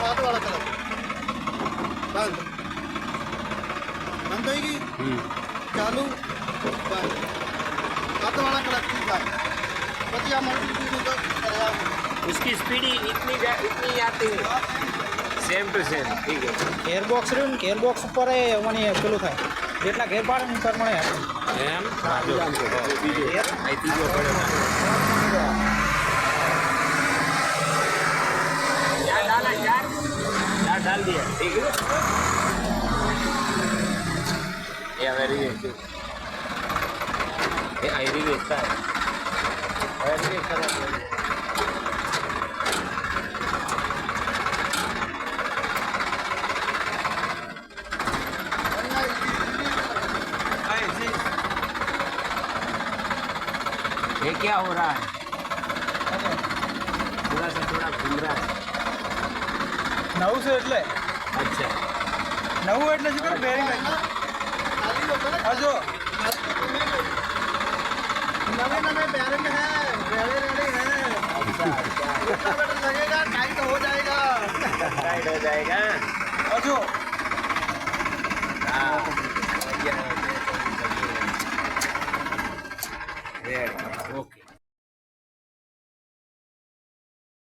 हाथ वाला कलर बंद बंद होगी चालू बंद हाथ वाला कलर बंद बतिया उसकी स्पीड इतनी आती है सेम टू सेम ठीक है ગેરબોક્સ રહ્યું ને ગેરબોક્સ ઉપર એ મને પેલું થાય જેટલા ઘેર પાડે ને પ્રમાણે એમ હા જો બીજો આ ત્રીજો પડે चार डाला चार डाल दिया ठीक है ये वेरी गुड ये आयरी बेचता है आयरी बेचता है ये क्या हो रहा है थोड़ा सा थोड़ा घूम रहा है નવું છે એટલે अच्छा નવું એટલે શું કરે બેરિંગ હા જો नवे नवे बैरिंग है रेडी रेडी है अच्छा अच्छा लगेगा टाइट हो जाएगा टाइट हो जाएगा હા જો हाँ ओके